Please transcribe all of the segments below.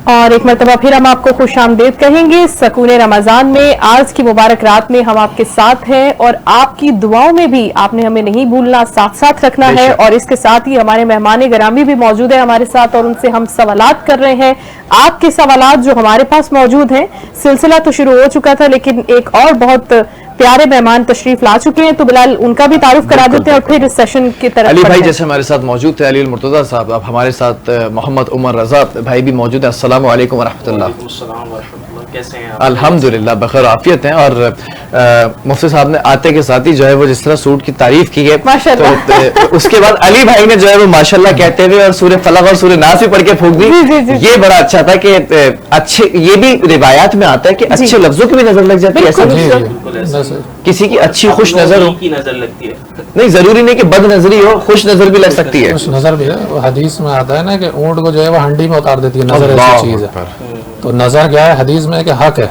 اور ایک مرتبہ پھر ہم آپ کو خوش آمدید کہیں گے سکون رمضان میں. آج کی مبارک رات میں ہم آپ کے ساتھ ہیں اور آپ کی دعاؤں میں بھی آپ نے ہمیں نہیں بھولنا, ساتھ ساتھ رکھنا ہے. اور اس کے ساتھ ہی ہمارے مہمان گرامی بھی موجود ہیں ہمارے ساتھ اور ان سے ہم سوالات کر رہے ہیں. آپ کے سوالات جو ہمارے پاس موجود ہیں, سلسلہ تو شروع ہو چکا تھا لیکن ایک اور بہت پیارے مہمان تشریف لا چکے ہیں, تو بلال ان کا بھی تعارف کرا دیتے ہیں اور پھر اس سیشن کی طرف. علی بھائی جیسے ہمارے ساتھ موجود تھے, علی المرتضیٰ صاحب, اب ہمارے ساتھ محمد عمر رضا بھائی بھی موجود ہیں. السلام علیکم ورحمۃ اللہ. وعلیکم السلام ورحمۃ اللہ, کیسے ہیں آپ؟ الحمدللہ بخیر عافیت ہیں. اور مفتی صاحب نے آتے کے ساتھ ہی جو ہے وہ جس طرح سوٹ کی تعریف کی ہے, تو اس کے بعد علی بھائی نے جو ہے وہ ماشاءاللہ کہتے ہوئے اور سورہ فلق اور سورہ ناس بھی پڑھ کے پھونک دی. یہ بڑا اچھا تھا کہ اچھے, یہ بھی روایات میں آتا ہے کہ اچھے لفظوں کی بھی نظر لگ جاتی ہے. کسی کی اچھی خوش نظر ہو, نظر لگتی ہے, نہیں ضروری نہیں کہ بد نظری ہو, خوش نظر بھی لگ سکتی ہے. خوش نظر بھی ہے. حدیث میں آتا ہے نا کہ اونٹ کو جو ہے وہ ہنڈی میں اتار دیتی ہے نظر, ایسی چیز ہے. تو نظر کیا ہے حدیث میں کہ حق ہے,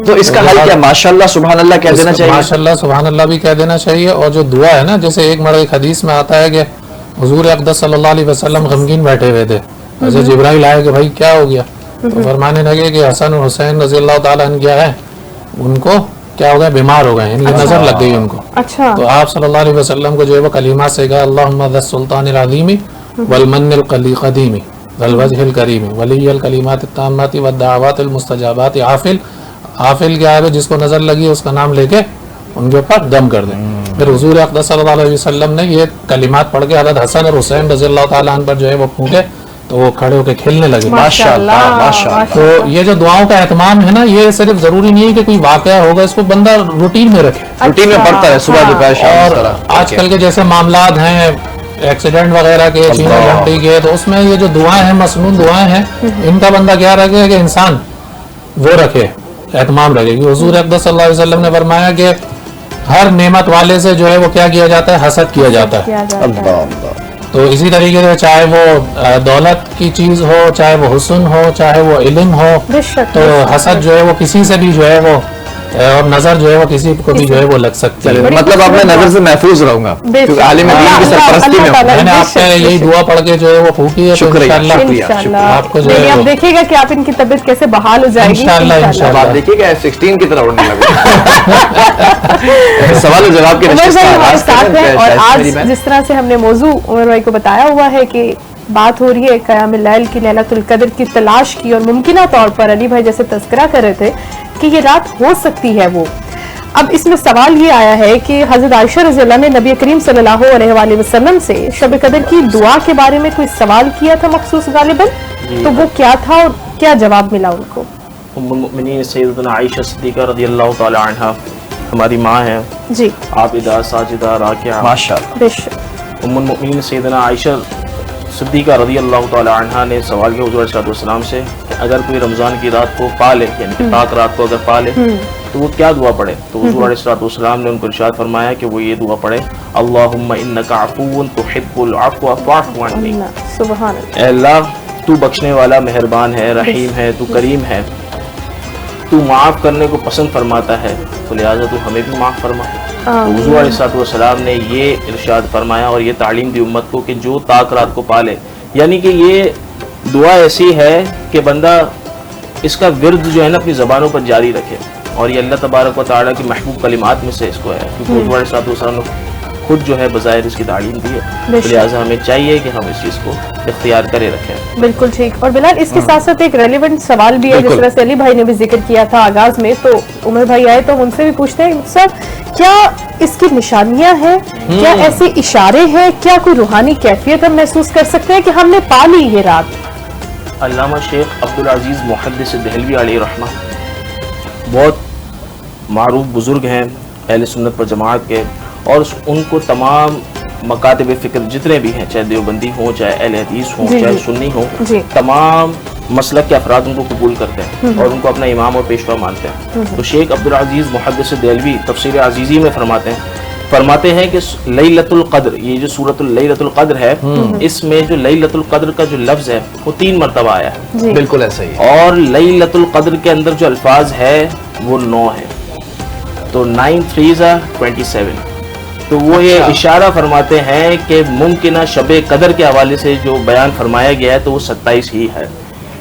تو اس کا حل کیا؟ ماشاءاللہ سبحان اللہ کہہ دینا چاہیے. ماشاءاللہ سبحان اللہ بھی کہہ دینا چاہیے. اور جو دعا ہے نا, جیسے ایک حدیث میں آتا ہے کہ حضور اقدس صلی اللہ علیہ وسلم غمگین بیٹھے ہوئے تھے, ایسے جبرائیل آئے کہ بھائی کیا ہو گیا, تو فرمانے لگے کہ حسن اور حسین رضی اللہ تعالیٰ عنہ کیا ہے, ان کو کیا ہو گیا, بیمار ہو گئے, یعنی نظر لگ گئی ان کو. تو آپ صلی اللہ علیہ وسلم کو جو ہے وہ کلمات سے کہا, اللہم ذا السلطان العظیم والمن القدیم والوجہ الکریم ولی الکلمات التامات والدعوات المستجابات عافل. عافل کیا ہے, جس کو نظر لگی اس کا نام لے کے ان کے اوپر دم کر دیں. پھر حضور اقدس صلی اللہ علیہ وسلم نے یہ کلمات پڑھ کے حضرت حسن اور حسین رضی اللہ تعالیٰ عنہ پر جو ہے وہ پھونکے, تو وہ کھڑے ہو کے کھیلنے لگے. ماشاءاللہ ماشاءاللہ. تو یہ جو دعاؤں کا اہتمام ہے نا, یہ صرف ضروری نہیں ہے کہ کوئی واقعہ ہوگا, اس کو بندہ روٹین میں رکھے, روٹین میں پڑھتا ہے صبح دوپہر شام. اور آج کل کے جیسے معاملات ہیں ایکسیڈنٹ وغیرہ کے, چینی جھنڈی کے, تو اس میں یہ جو دعائیں ہیں, مسنون دعائیں ہیں, ان کا بندہ کیا رکھے کہ انسان وہ رکھے, اہتمام رکھے. کہ حضور اقدس صلی اللہ علیہ وسلم نے فرمایا کہ ہر نعمت والے سے جو ہے وہ کیا کیا جاتا ہے, حسد کیا جاتا ہے. تو اسی طریقے سے چاہے وہ دولت کی چیز ہو, چاہے وہ حسن ہو, چاہے وہ علم ہو, تو حسد جو ہے وہ کسی سے بھی جو ہے وہ, اور نظر جو ہے وہ کسی کو بھی جو ہے وہ لگ سکتی ہے. مطلب آپ میں نظر سے محفوظ رہوں گا کیونکہ عالم دین کی سرپرستی میں ہوں. میں نے آپ سے یہی دعا پڑھ کے جو ہے وہ پھونکی ہے. شکریہ. آپ کو جو ہے آپ دیکھیے گا کہ آپ ان کی طبیعت کیسے بحال ہو جائے گی انشاءاللہ. آپ دیکھیے کہ 16 کی طرح اڑنے لگے. سوال و جواب کے عمر بھائی ہمارے ساتھ ہیں, اور آج جس طرح سے ہم نے موضوع عمر بھائی کو بتایا ہوا ہے کہ بات ہو رہی ہے قیام اللیل کی, لیلۃ القدر کی تلاش کی, اور ممکنہ طور پر علی بھائی جیسے تذکرہ کر رہے تھے کہ یہ رات ہو سکتی ہے وہ. اب اس میں سوال یہ آیا ہے کہ حضرت عائشہ رضی اللہ نے نبی کریم صلی اللہ علیہ وآلہ وسلم سے شب قدر کی دعا کے بارے میں کوئی سوال کیا تھا مخصوص غالباً, تو وہ کیا تھا اور کیا جواب ملا ان کو؟ ام المؤمنین سیدنا عائشہ صدیقہ رضی اللہ تعالی عنہ ہماری ماں ہیں جی, عابدہ ساجدہ راکعہ ماشاءاللہ. بے شک. ام المؤمنین سیدنا عائشہ صدیقہ رضی اللہ تعالی عنہ نے سوال کیا حضور صلی اللہ علیہ وسلم سے کہ اگر کوئی رمضان کی رات کو پا لے, یعنی کہ پاک رات کو اگر پا لے, تو وہ کیا دعا پڑھے؟ تو حضور علیہ السلام نے ان کو ارشاد فرمایا کہ وہ یہ دعا پڑھے, اللہم انک عفو تحب العفو فاعف عنی. سبحان اللہ. اے اللہ تو بخشنے والا مہربان ہے, رحیم ہے, تو کریم ہے, تو معاف کرنے کو پسند فرماتا ہے, تو لہٰذا تو ہمیں بھی معاف فرما. تو حضور علیہ السلام نے یہ ارشاد فرمایا اور یہ تعلیم دی امت کو کہ جو تاک رات کو پالے, یعنی کہ یہ دعا ایسی ہے کہ بندہ اس کا ورد جو ہے نا اپنی زبانوں پر جاری رکھے, اور یہ اللہ تبارک و تعالیٰ کی محبوب کلمات میں سے اس کو ہے, کیونکہ حضور علیہ السلام نے خود جو ہے بظاہر اس کی تعلیم دی ہے, لہٰذا ہمیں چاہیے کہ ہم اس چیز کو اختیار کرے رکھیں. بالکل ٹھیک. اور بلال اس کے ساتھ ساتھ ایک ریلیونٹ سوال بھی ہے, جس طرح سے علی بھائی نے بھی ذکر کیا تھا آغاز میں, تو عمر بھائی آئے تو ان سے بھی پوچھتے ہیں سر کیا اس کی نشانیاں ہیں, کیا ایسے اشارے ہیں, کیا کوئی روحانی کیفیت ہم محسوس کر سکتے ہیں کہ ہم نے پا لی یہ رات؟ علامہ شیخ عبدالعزیز محدث دہلوی علیہ رحمہ بہت معروف بزرگ ہیں اہل سنت پر جماعت کے, اور ان کو تمام مکاتب فکر جتنے بھی ہیں, چاہے دیوبندی ہوں, چاہے اہل حدیث ہوں, چاہے سنی ہوں, تمام مسلک کے افراد ان کو قبول کرتے ہیں اور ان کو اپنا امام اور پیشوا مانتے ہیں. تو شیخ عبدالعزیز محدث دہلوی تفسیر عزیزی میں فرماتے ہیں کہ لیلۃ القدر, یہ جو سورۃ لیلۃ القدر ہے, اس میں جو لیلۃ القدر کا جو لفظ ہے وہ 3 مرتبہ آیا ہے. بالکل ایسا ہی. اور لیلۃ القدر کے اندر جو الفاظ ہے وہ 9 ہے, تو 9 3 27. تو وہ یہ اشارہ فرماتے ہیں کہ ممکنہ شب قدر کے حوالے سے جو بیان فرمایا گیا ہے تو وہ 27 ہی ہے.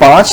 5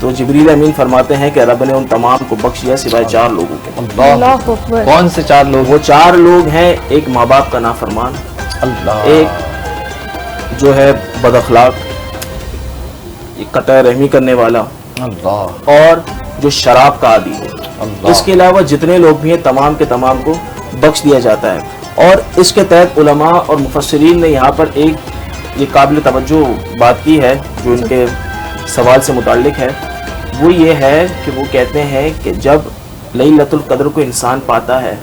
تو جبریل امین فرماتے ہیں کہ رب نے ان تمام کو بخش دیا سوائے 4 لوگوں کے۔ اللہ اکبر۔ کون سے 4 لوگ؟ وہ 4 لوگ ہیں، ایک ماں باپ کا نافرمان، اللہ، ایک جو ہے بد اخلاق، ایک قطع رحمی کرنے والا، اللہ، اور جو شراب کا عادی ہے۔ اللہ۔ اس کے علاوہ جتنے لوگ بھی ہیں تمام کے تمام کو بخش دیا جاتا ہے۔ اور اس کے تحت علماء اور مفسرین نے یہاں پر ایک یہ قابل توجہ بات کی ہے جو ان کے سوال سے متعلق ہے، وہ یہ ہے کہ وہ کہتے ہیں کہ جب لیلۃ القدر کو انسان پاتا ہے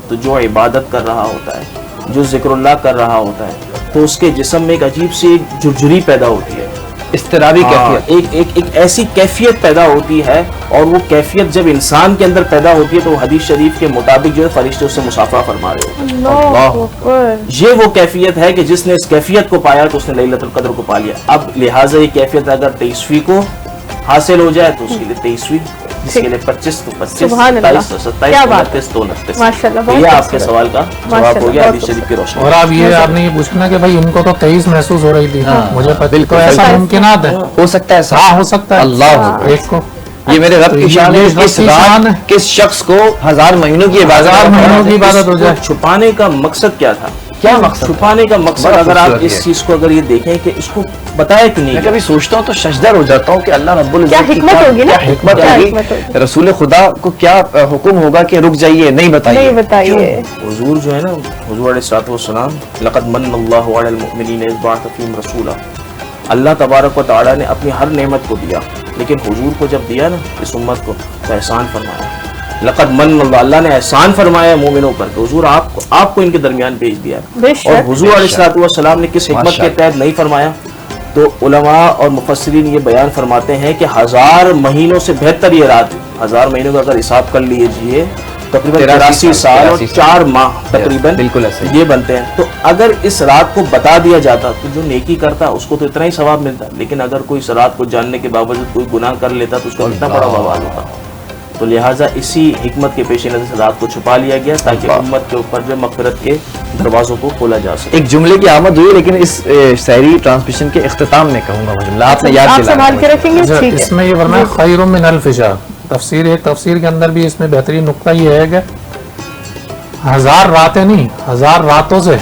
تو جو عبادت کر رہا ہوتا ہے، جو ذکر اللہ کر رہا ہوتا ہے، تو اس کے جسم میں ایک عجیب سی ایک جھرجھری پیدا ہوتی ہے، اضطرابی کیفیت، ایک ایسی کیفیت پیدا ہوتی ہے، اور وہ کیفیت جب انسان کے اندر پیدا ہوتی ہے تو حدیث شریف کے مطابق جو ہے فرشتے اس سے مصافحہ فرما رہے ہوتے ہیں۔ اللہ اکبر۔ یہ وہ کیفیت ہے کہ جس نے اس کیفیت کو پایا تو اس نے لیلۃ القدر کو پا لیا۔ اب لہٰذا یہ کیفیت اگر 23ویں کو حاصل ہو جائے تو اس کے لیے 23ویں، جس کے لیے 25 تو 25، سبحان اللہ، 27 تو 27، کیا بات ہے۔ 29 تو 29۔ ماشاءاللہ، تو بہت یہ آپ کے خوبصورت۔ سوال کا جواب ہو ماشاءاللہ، گیا بہت حدیث شریف کی روشنی۔ اور آپ یہ آپ نے یہ پوچھنا کہ بھائی ان کو تو 23 محسوس ہو رہی تھی، مجھے پتہ تو ایسا ممکنات ہے، ہو سکتا ہے ایسا؟ ہاں ہو سکتا ہے، اللہ، ایک کو یہ میرے رب کی شان ہے، یہ رب کس کی شان ہے۔ رات کس شخص کو 1000 مہینوں کی عبادت، 1000 مہینوں کی عبادت ہو جائے۔ چھپانے کا مقصد کیا تھا؟ کیا مقصد؟ چھپانے کا مقصد بڑا اگر آپ خوبصورت اس ہے۔ چیز کو اگر یہ دیکھیں کہ اس کو بتایا کیوں نہیں میں گیا؟ کبھی سوچتا ہوں تو ششدر ہو جاتا ہوں کہ اللہ رب العزت کیا کی حکمت ہوگی نا؟ کیا حکمت کیا ہوگی، حکمت ہوگی۔ رسول خدا کو کیا حکم ہوگا کہ رک جائیے، نہیں بتائیے، نہیں بتائیے۔ حضور جو ہے نا، حضور علیہ الصلوۃ والسلام، لقد من اللہ علی المؤمنین اذ بعث فیہم رسولا، اللہ تبارک و تعالیٰ نے اپنی ہر نعمت کو دیا، لیکن حضور کو جب دیا نا اس امت کو تو احسان فرمایا۔ لقد من اللہ، اللہ نے احسان فرمایا مومنوں پر کہ حضور آپ کو ان کے درمیان بھیج دیا ہے۔ بے شک۔ اور حضور علیہ الصلوۃ والسلام نے کس حکمت کے تحت نہیں فرمایا؟ تو علماء اور مفسرین یہ بیان فرماتے ہیں کہ 1000 مہینوں سے بہتر یہ رات ہے۔ 1000 مہینوں کا اگر حساب کر لیجیے تقریباً 83 سال اور 4 ماہ تقریباً بالکل ایسے یہ بنتے ہیں۔ تو اگر اس رات کو بتا دیا جاتا تو جو نیکی کرتا اس کو تو اتنا ہی ثواب ملتا، لیکن اگر کوئی اس رات کو جاننے کے باوجود کوئی گناہ کر لیتا تو اس کو اتنا بڑا وبال ہوتا۔ تو لہٰذا اسی حکمت کے پیش نظر رات کو چھپا لیا گیا تاکہ امت کے اوپر جو مغفرت کے دروازوں کو کھولا جا سکے۔ ایک جملے کی آمد ہوئی، لیکن اس سحری ٹرانسمیشن کے اختتام میں کہوں گا وہ جملہ آپ نے یاد آپ دلایا سنبھال کے رکھیں گے، ٹھیک اس ہے۔ میں یہ فرمایا خیر من الف شہر، تفسیر کے اندر بھی اس میں بہترین نقطہ یہ ہے کہ 1000 راتیں نہیں، 1000 راتوں سے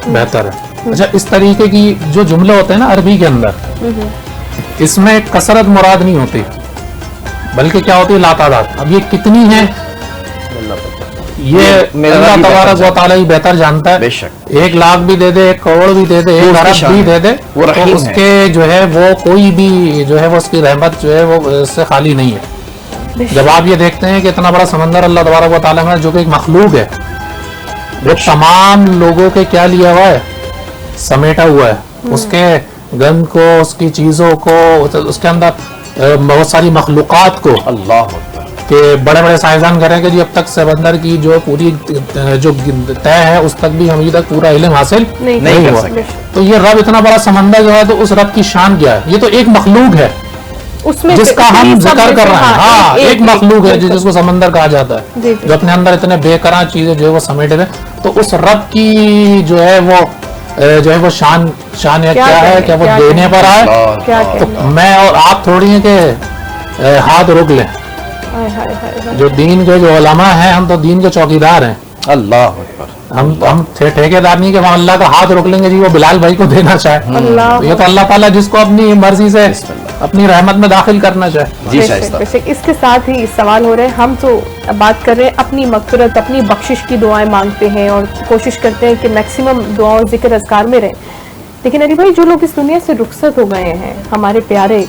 بہتر ہے۔ اچھا، اس طریقے کی جو جملے ہوتے ہیں نا عربی کے اندر، اس میں کثرت مراد نہیں ہوتی بلکہ کیا ہوتی ہے لاتعداد۔ اب یہ کتنی ہیں یہ میرا اللہ بھی تبارک بہتر و تعالیٰ ہی بہتر جانتا ہے۔ بے شک۔ 1 لاکھ بھی دے دے، 1 کروڑ بھی دے دے، وہ 1 اس کی ارب شان بھی ہے، دے دے، وہ تو رحیم اس ہے۔ کے جو ہے وہ کوئی بھی جو ہے وہ اس کی رحمت جو ہے وہ اس سے خالی نہیں ہے۔ جب آپ یہ دیکھتے ہیں کہ اتنا بڑا سمندر اللہ تبارک و تعالیٰ میں جو کہ ایک مخلوق ہے، وہ تمام لوگوں کے کیا لیا ہوا ہے، سمیٹا ہوا ہے، اس کے گند کو، اس کی چیزوں کو، اس کے اندر بہت ساری مخلوقات کو، اللہ کہ بڑے بڑے سائنسدان کہہ رہے ہیں کہ جی اب تک سمندر کی جو پوری جو طے ہے اس تک بھی ہم ابھی تک پورا علم حاصل نہیں کر ہوا۔ سکتے۔ تو یہ رب اتنا بڑا سمندر جو ہے تو اس رب کی شان کیا ہے؟ یہ تو ایک مخلوق ہے اس میں جس کا ہم ذکر کر رہے ہیں۔ ہاں، ایک مخلوق ہے جس کو سمندر کہا جاتا ہے، جی۔ جو اپنے اندر اتنے بے قرار چیزیں جو ہے وہ سمیٹے ہوئے۔ تو اس رب کی جو ہے وہ شان ہے، کیا ہے کہ وہ دینے پر آئے۔ کیا تو میں اور آپ تھوڑی ہیں کہ ہاتھ روک لیں، جو دین کے جو علماء ہیں ہم تو دین کے چوکیدار ہیں، اللہ اکبر۔ ہم ٹھیکیدار نہیں کہ ہم اللہ کا ہاتھ روک لیں گے جی وہ بلال بھائی کو دینا چاہے۔ اللہ تو یہ تو اللہ تعالیٰ جس کو اپنی مرضی سے اپنی رحمت میں داخل کرنا چاہے۔ جی بے شائستہ۔ شک، بے شک۔ اس کے ساتھ ہی سوال ہو رہے ہیں، ہم تو بات کر رہے ہیں اپنی مغفرت، اپنی بخشش کی دعائیں مانگتے ہیں اور کوشش کرتے ہیں کہ میکسیمم دعاؤں ذکر اذکار میں رہیں، لیکن علی بھائی جو لوگ اس دنیا سے رخصت ہو گئے ہیں ہمارے پیارے،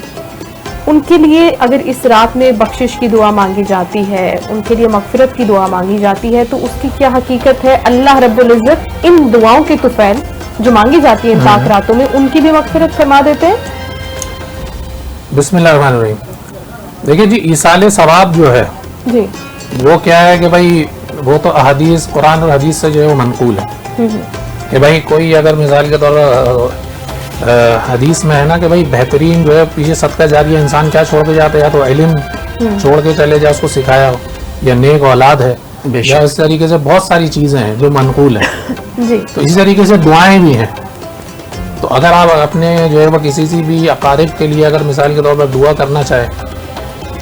ان کے لیے اگر اس رات میں بخشش کی دعا مانگی جاتی ہے، ان کے لیے مغفرت کی دعا مانگی جاتی ہے، تو اس کی کیا حقیقت ہے؟ اللہ رب العزت ان دعاؤں کے طفیل جو مانگی جاتی ہیں ان پاک راتوں میں، ان کی بھی مغفرت فرما دیتے ہیں؟ بسم اللہ الرحمن الرحیم۔ دیکھیں جی، ایصال ثواب جو ہے جی وہ کیا ہے کہ بھائی وہ تو احادیث قرآن اور حدیث سے جو ہے وہ منقول ہے کہ بھائی کوئی اگر مثال کے طور پر حدیث میں ہے نا کہ بھائی بہترین جو ہے پیچھے صدقہ جاریہ انسان کیا چھوڑ کے جاتا ہے، یا تو علم چھوڑ کے چلے جائے اس کو سکھایا ہو، یا نیک اولاد ہے، یا اس طریقے سے بہت ساری چیزیں ہیں جو منقول ہیں۔ جی تو اسی طریقے سے دعائیں بھی ہیں۔ تو اگر آپ اپنے جو ہے وہ کسی سے بھی اقارب کے لیے اگر مثال کے طور پر دعا کرنا چاہے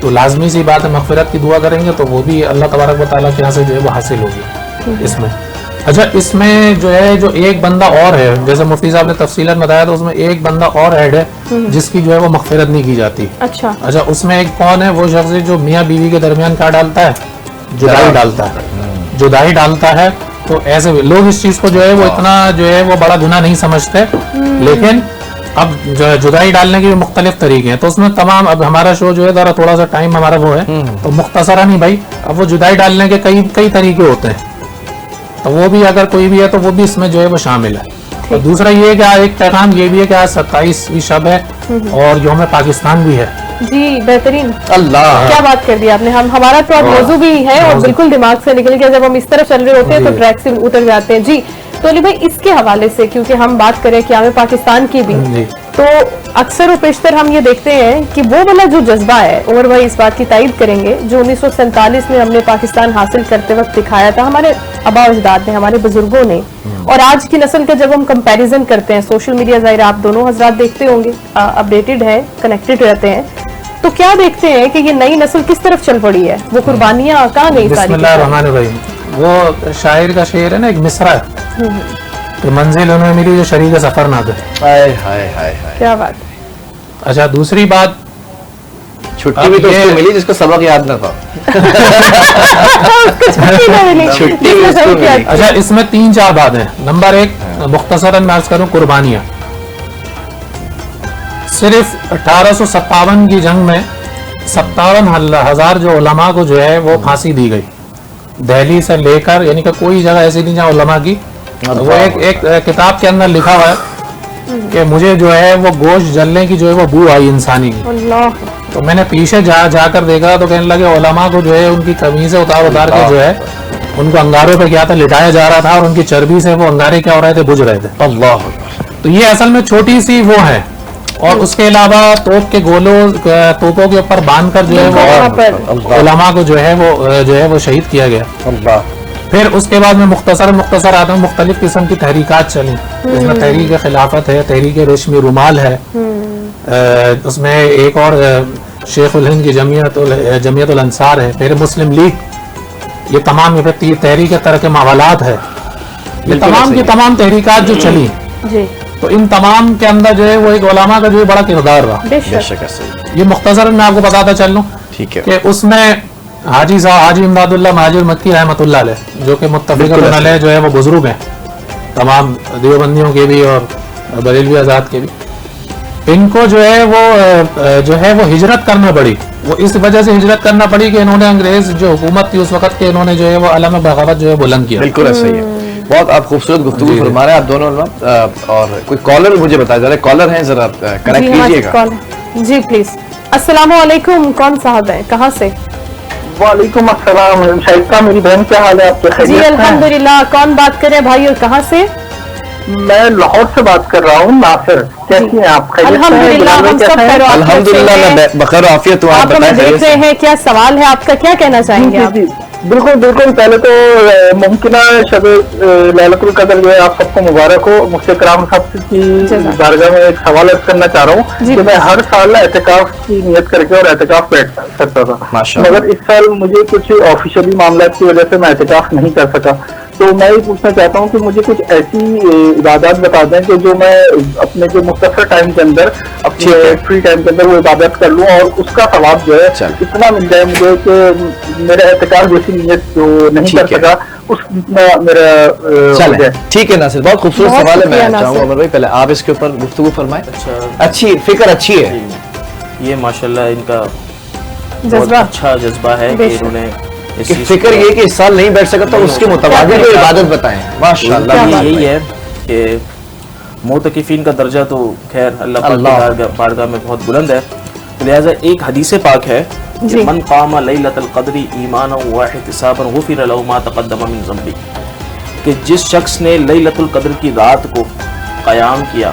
تو لازمی سی بات ہے مغفرت کی دعا کریں گے تو وہ بھی اللہ تبارک و تعالیٰ کے یہاں سے جو ہے وہ حاصل ہوگی اس میں. اچھا اس میں جو ہے جو ایک بندہ اور ہے جیسے مفتی صاحب نے تفصیلاً بتایا تو اس میں ایک بندہ اور ایڈ ہے جس کی جو ہے وہ مغفرت نہیں کی جاتی. اچھا اس میں ایک کون ہے؟ وہ شخص جو میاں بیوی کے درمیان کیا ڈالتا ہے؟ جدائی ڈالتا ہے. جدائی ڈالتا ہے. تو ایسے لوگ اس چیز کو جو ہے وہ اتنا جو ہے وہ بڑا گناہ نہیں سمجھتے, لیکن اب جدائی ڈالنے کے بھی مختلف طریقے ہیں. تو اس میں تمام, اب ہمارا شو جو ہے ذرا تھوڑا سا ٹائم ہمارا وہ ہے تو مختصرا نہیں بھائی, اب وہ جدائی ڈالنے کے کئی طریقے ہوتے ہیں, تو وہ بھی اگر کوئی بھی ہے تو وہ بھی اس میں جو ہے وہ شامل ہے. اور دوسرا یہ کہ ایک پیغام یہ بھی ہے کہ آج 27ویں شب ہے اور یوم پاکستان بھی ہے. جی بہترین, اللہ کیا بات کر دی آپ نے. ہمارا تو اب موضوع بھی ہے اور بالکل دماغ سے نکل گیا, جب ہم اس طرف چل رہے ہوتے ہیں تو ٹریک سے اتر جاتے ہیں. جی تو علی بھائی اس کے حوالے سے کیونکہ ہم بات کریں قیام پاکستان کی بھی, تو اکثر و بیشتر ہم یہ دیکھتے ہیں کہ وہ والا جو جذبہ ہے, عمر بھائی اس بات کی تائید کریں گے, جو 1947 میں ہم نے پاکستان حاصل کرتے وقت دکھایا تھا ہمارے آبا اجداد نے, ہمارے بزرگوں نے, اور آج کی نسل کا جب ہم کمپیریزن کرتے ہیں, سوشل میڈیا ظاہر آپ دونوں حضرات دیکھتے ہوں گے, اپڈیٹڈ ہے, کنیکٹڈ رہتے ہیں, تو کیا دیکھتے ہیں کہ یہ نئی نسل کس طرف چل پڑی ہے, وہ قربانیاں کہاں گئی؟ بسم اللہ الرحمن الرحیم. وہ شاعر کا شعر ہے نا, ایک مصرع ہے کہ منزل انہیں ملی جو شریک سفر نہ دے. کیا بات ہے. اچھا دوسری بات, چھٹی بھی تو اس کو ملی جس کو سبق یاد نہ تھا. چھٹی بھی اس کو ملی. اچھا اس میں 3-4 باتیں. نمبر 1 مختصراً میں عرض کروں, قربانیاں. صرف 1857 کی جنگ میں 57,000 جو علماء کو جو ہے وہ پھانسی دی گئی, دہلی سے لے کر, یعنی کہ کوئی جگہ ایسی نہیں جہاں علماء کی. وہ ایک کتاب کے اندر لکھا ہوا ہے کہ مجھے جو ہے وہ گوشت جلنے کی جو ہے وہ بو آئی انسانی کی. تو میں نے پیچھے جا کر دیکھا تو کہنے لگے علماء کو جو ہے ان کی قمیضیں اتار کے جو ہے ان کو انگاروں پہ کیا تھا, لٹایا جا رہا تھا, اور ان کی چربی سے وہ انگارے کیا ہو رہے تھے, بجھ رہے تھے. اللہ. تو یہ اصل میں چھوٹی سی وہ ہے. اور اس کے علاوہ توپ کے گولوں, توپوں کے اوپر باندھ کر جو ہے وہ علماء کو جو ہے وہ شہید کیا گیا. اللہ. پھر اس کے بعد میں مختصر آتا ہوں. مختلف قسم کی تحریکات چلیں, اس میں تحریک خلافت ہے, تحریک ریشمی رومال ہے, اس میں ایک اور شیخ الہند کی جمعیت الانصار ہے, پھر مسلم لیگ, یہ تمام تحریک ترک معاملات ہے, یہ تمام کی تمام تحریکات جو چلی. تو ان تمام کے اندر جو ہے وہ ایک علماء کا جو ہے بڑا کردار رہا. یہ مختصراً میں آپ کو بتاتا چل لوں کہ اس میں حاجی امداد اللہ مہاجر مکی رحمۃ اللہ علیہ, جو کہ متفق علیہ جو ہے وہ بزرگ ہیں تمام دیوبندیوں کے بھی اور بریلوی آزاد کے بھی. ان کو جو ہے وہ ہجرت کرنا پڑی. وہ اس وجہ سے ہجرت کرنا پڑی کہ انہوں نے انگریز جو حکومت تھی اس وقت کے, انہوں نے جو ہے وہ علم بغاوت جو ہے بلند کیا. بالکل ایسا ہی ہے. بہت آپ خوبصورت گفتگو فرما رہے ہیں آپ دونوں. اور کوئی کالر مجھے بتائے, ذرا کالر ہیں, ذرا کنیکٹ کیجیے گا. جی پلیز. السلام علیکم, کون صاحب ہیں, کہاں سے؟ وعلیکم السلام. شائقہ میری بہن, کیا حال ہے آپ کے؟ جی الحمدللہ. کون بات کر رہے ہیں بھائی اور کہاں سے؟ میں لاہور سے بات کر رہا ہوں. ناصر, کیسی ہیں آپ؟ الحمدللہ ہم سب الحمدللہ میں بخیر عافیت ہوں. آپ ہمیں دیکھ رہے ہیں, کیا سوال ہے آپ کا, کیا کہنا چاہیں گے آپ؟ بالکل. پہلے تو ممکنہ شب لیلۃ القدر جو ہے آپ سب کو مبارک ہو. مفتی کرام صاحب کی بارگاہ میں ایک سوال عرض کرنا چاہ رہا ہوں کہ میں ہر سال اعتکاف کی نیت کر کے اور اعتکاف بیٹھ کرتا تھا, مگر اس سال مجھے کچھ آفیشلی معاملات کی وجہ سے میں اعتکاف نہیں کر سکا. تو میں یہ پوچھنا چاہتا ہوں کہ مجھے کچھ ایسی عبادات بتا دیں کہ جو میں اپنے جو مختصر ٹائم کے اندر, اپنے فری ٹائم کے اندر وہ عبادت کر لوں اور اس کا ثواب جو ہے اتنا مل جائے مجھے کہ میرا اعتکاف جیسی نیت جو نہیں کر سکا اس جتنا میرا. ٹھیک ہے ناصر, بہت خوبصورت سوال ہے. میں چاہوں گا عمر بھائی پہلے آپ اس کے اوپر گفتگو فرمائیں. اچھی فکر اچھی ہے. یہ ماشاءاللہ ان کا بہت اچھا جذبہ ہے کہ انہوں نے فکر یہ کہ اس سال نہیں بیٹھ سکتا تو اس کے متبادل کوئی عبادت بتائیں. ماشاءاللہ یہی ہے کہ معتکفین کا درجہ تو خیر اللہ پاک کی بارگاہ میں بہت بلند ہے, لہذا ایک حدیث پاک ہے کہ من قام لیلۃ القدر ایمانا واحتسابا غفر له ما تقدم من ذنبه, کہ جس شخص نے لیلۃ القدر کی رات کو قیام کیا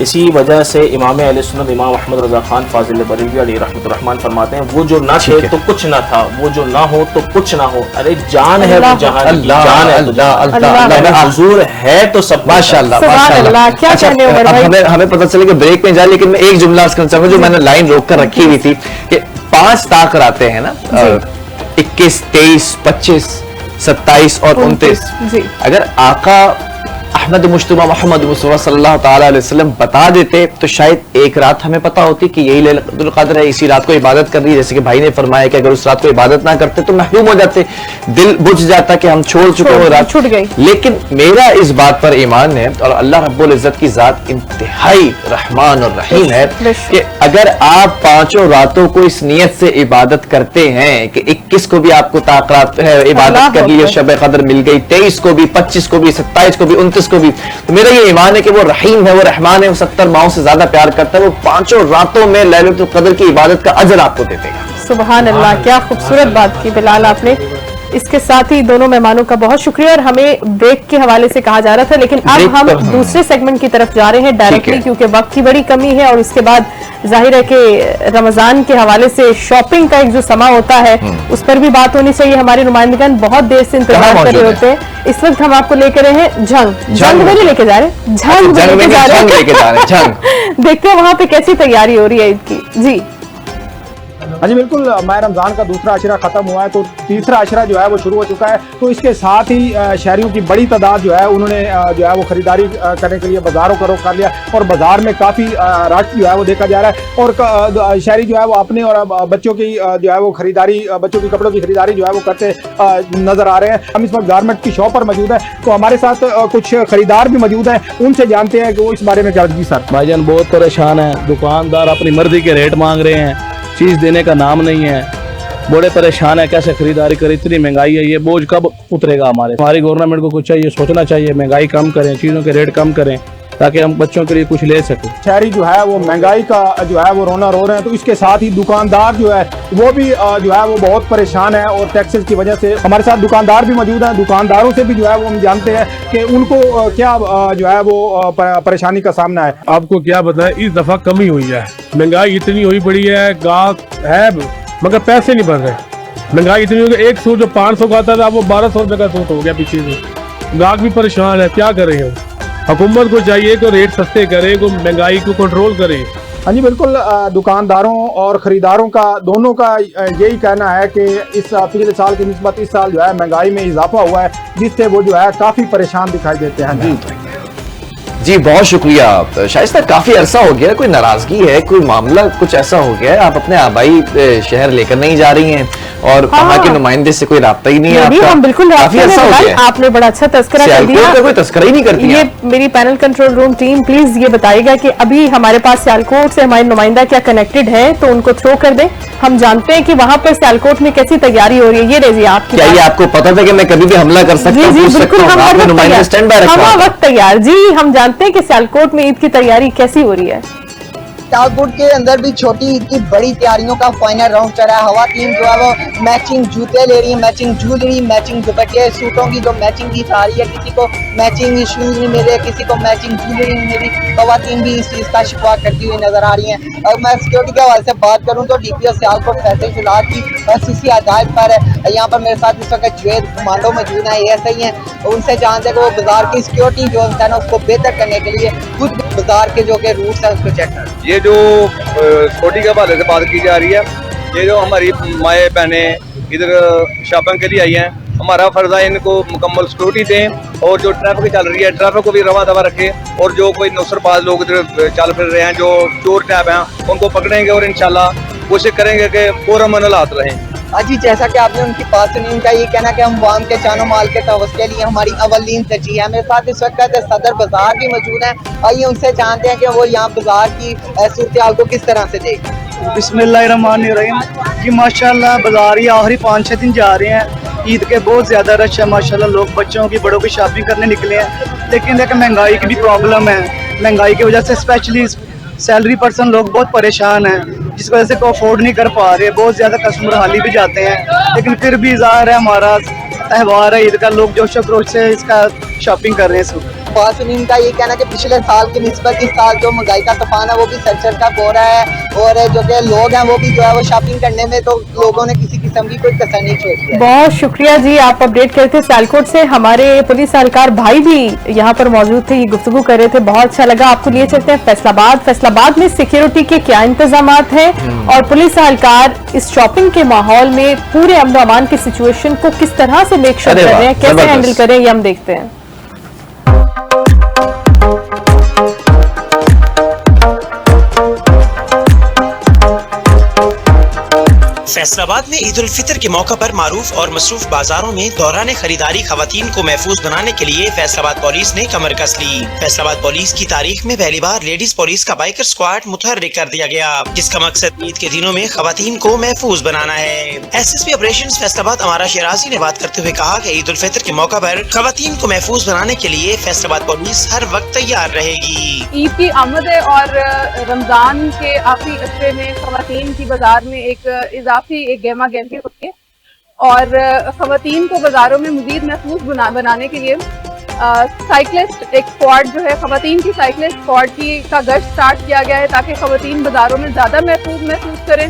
اسی وجہ سے امام اہل سنت امام احمد رضا خان فاضل بریلوی علیہ رحمۃ الرحمن فرماتے ہیں وہ جو نہ تھے تو کچھ نہ تھا، وہ جو نہ ہو تو کچھ نہ ہو، ارے جان ہے وہ جہان کی، جان ہے تو جہان، حضور ہے تو سب، ماشاءاللہ سبحان اللہ، کیا کہنے عمر بھائی۔ ہمیں پتہ چلے کہ بریک میں جائے، لیکن میں ایک جملہ عرض کرنا چاہوں گا جو میں نے لائن روک کر رکھی ہوئی تھی کہ 5 طاقت آتے ہیں نا، 21 23 25 27 اور 29، اگر آقا احمد مجتبی محمد مصطفیٰ صلی اللہ تعالیٰ علیہ وسلم بتا دیتے تو شاید ایک رات ہمیں پتا ہوتی کہ یہی لیلۃ القدر ہے، اسی رات کو عبادت کرنی ہے، جیسے کہ بھائی نے فرمایا کہ اگر اس رات کو عبادت نہ کرتے تو محروم ہو جاتے، دل بجھ جاتا کہ ہم چھوڑ چکے وہ رات چھوٹ گئی۔ لیکن میرا اس بات پر ایمان ہے، اور اللہ رب العزت کی ذات انتہائی رحمان اور رحیم ہے کہ اگر آپ 5 راتوں کو اس نیت سے عبادت کرتے ہیں کہ 21 کو بھی آپ کو طاقت ہے، عبادت کر لی، شب قدر مل گئی، 23 کو بھی، 25 کو بھی، 27 کو بھی، 29 کو بھی، تو میرا یہ ایمان ہے کہ وہ رحیم ہے، وہ رحمان ہے، وہ 70 ماؤں سے زیادہ پیار کرتا ہے، وہ 5 راتوں میں لیلۃ القدر کی عبادت کا اجر آپ کو دے دے گا۔ سبحان اللہ، کیا خوبصورت بات کی بلال آپ نے۔ اس کے ساتھ ہی دونوں مہمانوں کا بہت شکریہ، اور ہمیں بریک کے حوالے سے کہا جا رہا تھا، لیکن اب ہم دوسرے سیگمنٹ کی طرف جا رہے ہیں ڈائریکٹلی، کیونکہ وقت کی بڑی کمی ہے، اور اس کے بعد ظاہر ہے کہ رمضان کے حوالے سے شاپنگ کا ایک جو سما ہوتا ہے اس پر بھی بات ہونی چاہیے۔ ہمارے نمائندگان بہت دیر سے انتظار کر رہے ہوتے ہیں، اس وقت ہم آپ کو لے کے رہے ہیں جنگ میں لے کے جا رہے ہیں، جنگ میں لے کے جا رہے ہیں، دیکھتے ہیں وہاں پہ کیسی تیاری ہو رہی ہے عید کی۔ جی ہاں جی بالکل، ماہ رمضان کا دوسرا عشرہ ختم ہوا ہے تو تیسرا عشرہ جو ہے وہ شروع ہو چکا ہے، تو اس کے ساتھ ہی شہریوں کی بڑی تعداد جو ہے انہوں نے جو ہے وہ خریداری کرنے کے لیے بازاروں کا رخ کر لیا، اور بازار میں کافی رش جو ہے وہ دیکھا جا رہا ہے، اور شہری جو ہے وہ اپنے اور بچوں کی جو ہے وہ خریداری، بچوں کے کپڑوں کی خریداری جو ہے وہ کرتے نظر آ رہے ہیں۔ ہم اس وقت گارمنٹ کی شاپ پر موجود ہے، تو ہمارے ساتھ کچھ خریدار بھی موجود ہیں، ان سے جانتے ہیں کہ وہ اس بارے میں کیا۔ جی سر۔ بھائی جان بہت پریشان ہیں، دکاندار اپنی مرضی کے ریٹ مانگ رہے ہیں، چیز دینے کا نام نہیں ہے، بڑے پریشان ہیں، کیسے خریداری کریں، اتنی مہنگائی ہے، یہ بوجھ کب اترے گا ہماری گورنمنٹ کو کچھ چاہیے، سوچنا چاہیے، مہنگائی کم کریں، چیزوں کے ریٹ کم کریں تاکہ ہم بچوں کے لیے کچھ لے سکیں۔ شہری جو ہے وہ مہنگائی کا جو ہے وہ رونا رو رہے ہیں، تو اس کے ساتھ ہی دکاندار جو ہے وہ بھی جو ہے وہ بہت پریشان ہے، اور ٹیکسز کی وجہ سے۔ ہمارے ساتھ دکاندار بھی موجود ہیں، دکانداروں سے بھی جو ہے وہ ہم جانتے ہیں کہ ان کو کیا جو ہے وہ پریشانی کا سامنا ہے۔ آپ کو کیا بتائیں، اس دفعہ کمی ہوئی ہے، مہنگائی اتنی ہوئی پڑی ہے، گاہک ہے مگر پیسے نہیں بن رہے، مہنگائی اتنی ہوئی کہ ایک سوٹ جو 500 کا آتا تھا وہ 1200 روپے کا سوٹ ہو گیا پیچھے سے، گاہک بھی پریشان ہے، کیا کریں ہم؟ حکومت کو چاہیے کہ ریٹ سستے کرے، کو مہنگائی کو کنٹرول کرے۔ ہاں جی بالکل، دکانداروں اور خریداروں کا دونوں کا یہی کہنا ہے کہ اس پچھلے سال کی نسبت اس سال جو ہے مہنگائی میں اضافہ ہوا ہے، جس سے وہ جو ہے کافی پریشان دکھائی دیتے ہیں۔ جی بہت شکریہ شائستہ، کافی عرصہ ہو گیا، کوئی ناراضگی ہے، کوئی معاملہ کچھ ایسا ہو گیا ہے، آپ اپنے آبائی شہر لے کر نہیں جا رہی ہیں، اور وہاں کے نمائندے سے کوئی رابطہ ہی نہیں ہے آپ کا؟ ہم بالکل کافی عرصہ ہو گیا، آپ نے بڑا اچھا تذکرہ کر دیا، کوئی تذکرہ ہی نہیں کرتی۔ یہ میری panel control room team please یہ بتائے گا کہ ابھی ہمارے پاس سیالکوٹ سے ہمارے نمائندہ کیا کنیکٹڈ ہے، تو ان کو تھرو کر دیں، ہم جانتے ہیں کہ وہاں پر سیالکوٹ میں کیسی تیاری ہو رہی ہے۔ یہ رضی آپ کیا یہ آپ کو پتا تھا کہ میں کبھی بھی حملہ کر سکتا ہوں؟ جی بالکل، ہم ہر وقت تیار۔ جی ہم جانتے ہیں کہ سیالکوٹ میں عید کی تیاری کیسی ہو رہی ہے۔ سیالکوٹ کے اندر بھی چھوٹی عید کی بڑی تیاریوں کا فائنل راؤنڈ چل رہا ہے۔ خواتین جو ہے وہ میچنگ جوتے لے رہی ہیں، میچنگ جویلری، میچنگ دوپٹے، سوٹوں کی جو میچنگ کی آ رہی ہے، کسی کو میچنگ شوز نہیں مل رہے، کسی کو میچنگ جویلری نہیں مل رہی، خواتین بھی اس چیز کا شکوا کرتی ہوئی نظر آ رہی ہیں۔ اور میں سیکورٹی کے حوالے سے بات کروں تو ڈی پی او سیالکوٹ فیصل فلاد کی خصوصی ہدایت پر ہے، یہاں پر میرے ساتھ اس وقت جوید کمانڈو موجود ہیں، اے ایس آئی ہیں، ان سے جانتے ہیں کہ وہ بازار کی سیکورٹی جو ہے نا اس کو بہتر کرنے کے لیے خود بازار کے جو کہ روٹس ہیں اس کو چیک کریں۔ یہ جو سیکورٹی کے حوالے سے بات کی جا رہی ہے، یہ جو ہماری مائیں بہنیں ادھر شاپنگ کے لیے آئی ہیں، ہمارا فرض ہے ان کو مکمل سیکورٹی دیں، اور جو ٹریفک چل رہی ہے ٹریفک کو بھی رواں دوا رکھیں، اور جو کوئی نوسر باز لوگ ادھر چل پھر رہے ہیں، جو چور ٹیپ ہیں، ان کو پکڑیں گے اور انشاءاللہ کوشش کریں گے کہ پرامن حالات رہیں۔ جی جیسا کہ آپ نے ان کی بات سنی، ان کا یہ کہنا کہ ہم عوام کے جان و مال کے تحفظ کے لیے ہماری اولین ترجیح ہے۔ میرے ساتھ اس وقت صدر بازار بھی موجود ہیں، آئیے ان سے جانتے ہیں کہ وہ یہاں بازار کی صورتحال کو کس طرح سے دیکھ۔ بسم اللہ الرحمن الرحیم۔ جی ماشاءاللہ بازار یہ آخری 5-6 دن جا رہے ہیں، عید کے بہت زیادہ رش ہے ماشاءاللہ، لوگ بچوں کی بڑوں کی شاپنگ کرنے نکلے ہیں، لیکن مہنگائی کی بھی پرابلم ہے، مہنگائی کی وجہ سے اسپیشلی سیلری پرسن لوگ بہت پریشان ہیں، جس وجہ سے کو افورڈ نہیں کر پا رہے، بہت زیادہ کسٹمر حالی بھی جاتے ہیں، لیکن پھر بھی ظاہر ہے ہمارا تہوار ہے عید کا، لوگ جوش و خروش سے اس کا شاپنگ کر رہے ہیں۔ خواتین کا یہ کہنا ہے کہ پچھلے سال کی نسبت اس سال جو مہنگائی کا طوفان ہے وہ بھی سر کپ ہو رہا ہے، اور جو کہ لوگ ہیں وہ بھی جو ہے وہ شاپنگ کرنے میں تو لوگوں نے کسی قسم کی کوئی کسر نہیں چھوڑی ہے۔ بہت شکریہ جی، آپ اپڈیٹ کرتے سیالکوٹ سے، ہمارے پولیس اہلکار بھائی بھی یہاں پر موجود تھے، یہ گفتگو کر رہے تھے، بہت اچھا لگا۔ آپ کو لیے چلتے ہیں فیصل آباد۔ فیصل آباد میں سیکیورٹی کے کیا انتظامات ہیں اور پولیس اہلکار اس شاپنگ کے ماحول میں پورے امن و امان کی سچویشن کو کس طرح سے میک شور کر رہے ہیں، کیسے ہینڈل کر رہے ہیں، یہ ہم دیکھتے ہیں۔ فیصل آباد میں عید الفطر کے موقع پر معروف اور مصروف بازاروں میں دوران خریداری خواتین کو محفوظ بنانے کے لیے فیصل آباد پولیس نے کمر کس لی۔ فیصل آباد پولیس کی تاریخ میں پہلی بار لیڈیز پولیس کا بائکر اسکواڈ متحرک کر دیا گیا، جس کا مقصد عید کے دنوں میں خواتین کو محفوظ بنانا ہے۔ S S P operation Faisal آباد امارہ شیرازی نے بات کرتے ہوئے کہا کہ عید الفطر کے موقع پر خواتین کو محفوظ بنانے کے لیے فیصل آباد پولیس ہر وقت تیار رہے گی۔ عید کی آمد ہے اور رمضان کے آخری عشرے میں خواتین کی بازار میں ایک اضافی گہما گہمی ہوتی ہے، اور خواتین کو بازاروں میں مزید محفوظ بنانے کے لیے سائیکلسٹ ایک اسکواڈ جو ہے، خواتین کی سائیکلسٹ اسکواڈ کا گشت اسٹارٹ کیا گیا ہے تاکہ خواتین بازاروں میں زیادہ محفوظ کریں۔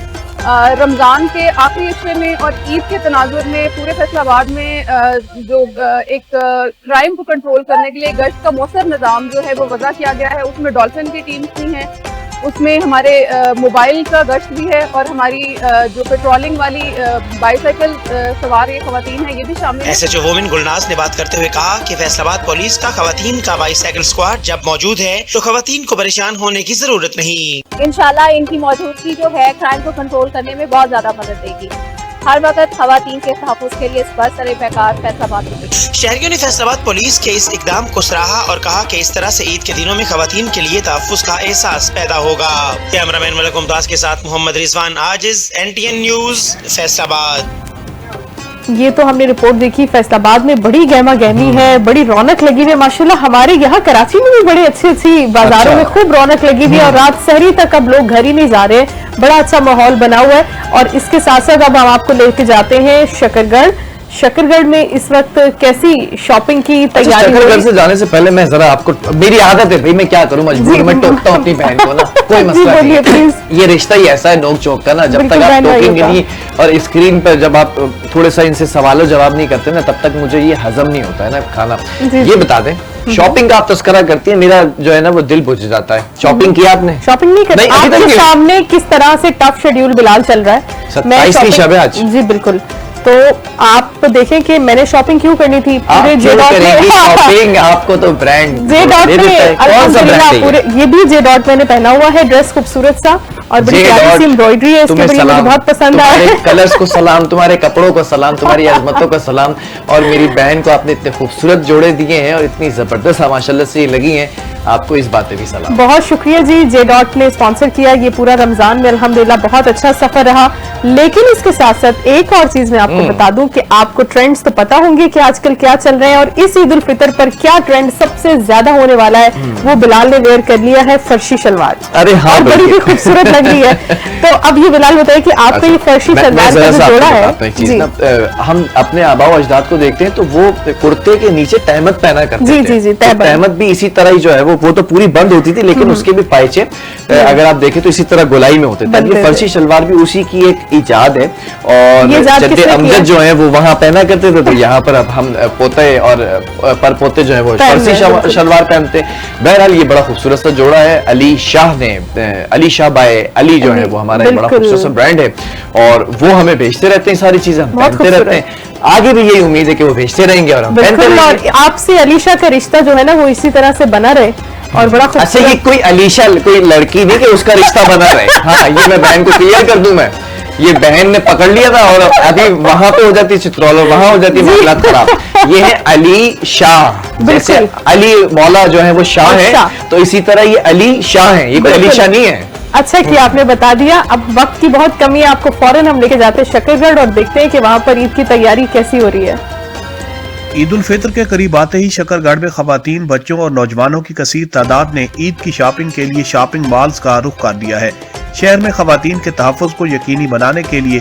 رمضان کے آخری عشرے میں اور عید کے تناظر میں پورے فیصل آباد میں جو ایک کرائم کو کنٹرول کرنے کے لیے گشت کا مؤثر نظام جو ہے وہ وضع کیا گیا ہے، اس میں ڈولفن کی ٹیمز بھی ہیں، اس میں ہمارے موبائل کا گشت بھی ہے، اور ہماری جو پیٹرولنگ والی بائی سائیکل سوار یہ خواتین ہیں یہ بھی شامل ہیں۔ S H O woman Gulnaz نے بات کرتے ہوئے کہا کہ فیصل آباد پولیس کا خواتین کا بائی سائیکل اسکواڈ جب موجود ہے تو خواتین کو پریشان ہونے کی ضرورت نہیں۔ انشاءاللہ ان کی موجودگی جو ہے کرائم کو کنٹرول کرنے میں بہت زیادہ مدد دے گی۔ ہر وقت خواتین کے تحفظ کے لیے اس پر سر پیکار فیصل آباد ہوگی۔ شہریوں نے فیصل آباد پولیس کے اس اقدام کو سراہا اور کہا کہ اس طرح سے عید کے دنوں میں خواتین کے لیے تحفظ کا احساس پیدا ہوگا۔ کیمرہ مین ملک ممتاز کے ساتھ محمد رضوان عاجز، NTN نیوز، فیصل آباد۔ یہ تو ہم نے رپورٹ دیکھی، فیصل آباد میں بڑی گہما گہمی ہے، بڑی رونق لگی ہوئی ہے ماشاءاللہ۔ ہمارے یہاں کراچی میں بھی بڑی اچھی بازاروں میں خوب رونق لگی ہوئی ہے، اور رات سحری تک اب لوگ گھر ہی نہیں جا رہے، بڑا اچھا ماحول بنا ہوا ہے۔ اور اس کے ساتھ ساتھ اب ہم آپ کو لے کے جاتے ہیں شکرگڑھ میں اس وقت کیسی شاپنگ کی تیاری؟ شکرگڑھ سے جانے سے پہلے میں ذرا آپ کو، میری عادت ہے بھائی، میں کیا کروں، مجبور میں ٹوکتا ہوں اپنی بہن کو نا، کوئی مسئلہ نہیں، یہ رشتہ ہی ایسا ہے نوک چوک کا نا، جب تک آپ ٹوکیں گے نہیں اور اسکرین پر جب آپ تھوڑے سا ان سے سوال و جواب نہیں کرتے نا، تب تک مجھے یہ ہضم نہیں ہوتا ہے نا کھانا۔ یہ بتا دیں، شاپنگ کا آپ تذکرہ کرتی ہیں، میرا جو ہے نا وہ دل بجھ جاتا ہے۔ شاپنگ کی آپ نے؟ شاپنگ نہیں کرتی، آپ کے سامنے کس طرح سے ٹف شیڈیول بلال چل رہا ہے۔ 27 شب ہے آج۔ جی بالکل، تو آپ دیکھیں کہ میں نے شاپنگ کیوں کرنی تھی، پورے جے ڈاٹ شاپنگ، آپ کو تو برانڈ جے ڈاٹ میں الحمدللہ پورے، یہ بھی جے ڈاٹ میں نے پہنا ہوا ہے، ڈریس خوبصورت سا اور بڑی پیاری سی امبرائڈری ہے اس کے، بڑی مجھے بہت پسند آیا ہے۔ کلرز کو سلام، تمہارے کپڑوں کو سلام، تمہاری عظمتوں کو سلام، اور میری بہن کو آپ نے اتنے خوبصورت جوڑے دیے ہیں اور اتنی زبردست ماشاءاللہ سے یہ لگی ہیں، آپ کو اس بات پہ بھی سلام۔ بہت شکریہ جی، جے ڈاٹ نے اسپانسر کیا یہ پورا رمضان میں، الحمدللہ بہت اچھا سفر رہا۔ لیکن اس کے ساتھ ساتھ ایک اور چیز میں آپ کو بتا دوں کہ آپ کو ٹرینڈز تو پتا ہوں گے کہ آج کل کیا چل رہے ہیں، اور اس عید الفطر پر کیا ٹرینڈ سب سے زیادہ ہونے والا ہے، وہ بلال نے ویئر کر لیا ہے فرشی شلوار، ارے ہاں بڑی بھی خوبصورت لگ رہی ہے۔ تو اب یہ بلال بتائے کہ آپ کا یہ فرشی شلوار کا جو جوڑا ہے، ہم اپنے آباء و اجداد کو دیکھتے ہیں تو وہ کرتے کے نیچے تہمت پہنا کرتے تھے، جی تہمت بھی اسی طرح ہی جو ہے وہ تو پوری بند ہوتی تھی، لیکن اس کے بھی پائچے اگر آپ دیکھیں تو اسی طرح گولائی میں ہوتے تھے۔ یہ فرشی شلوار بھی اسی کی ایک ایجاد ہے، اور جد امجد جو ہیں وہ وہاں پہنا کرتے تھے، تو یہاں پر اب ہم پوتے اور پر پوتے جو ہیں وہ فرشی شلوار پہنتے۔ بہرحال یہ بڑا خوبصورت سا جوڑا ہے، علی شاہ نے، علی شاہ بائے علی جو ہے وہ ہمارا ایک بڑا خوبصورت سا برانڈ ہے، اور وہ ہمیں بھیجتے رہتے ہیں ساری چیزیں، ہم پہنتے رہتے ہیں، آگے بھی یہی امید ہے کہ وہ بھیجتے رہیں گے اور ہم پہنتے رہیں گے۔ اور آپ سے علی شاہ کا رشتہ جو ہے نا وہ اسی طرح سے بنا رہے اور بڑا خوبصورت۔ اچھا، یہ کوئی علیشا کوئی لڑکی نہیں کہ اس کا رشتہ بنا رہے، ہاں یہ میں بہن کو کلیئر کر دوں، میں یہ بہن نے پکڑ لیا تھا اور ابھی وہاں پہ ہو جاتی چترول اور وہاں ہو جاتی معاملات خراب۔ یہ ہے علی شاہ، جیسے علی مولا جو ہے وہ شاہ ہے، تو اسی طرح یہ علی شاہ ہے، یہ کوئی علی شاہ نہیں ہے۔ اچھا کیا آپ نے بتا دیا، اب وقت کی بہت کمی ہے، آپ کو فوراً ہم لے کے جاتے ہیں شکرگڑھ اور دیکھتے ہیں کہ وہاں پر عید کی تیاری کیسی ہو رہی ہے۔ عید الفطر کے قریب آتے ہی شکرگڑھ میں خواتین، بچوں اور نوجوانوں کی کثیر تعداد نے عید کی شاپنگ کے لیے شاپنگ مالز کا رخ کر دیا ہے۔ شہر میں خواتین کے تحفظ کو یقینی بنانے کے لیے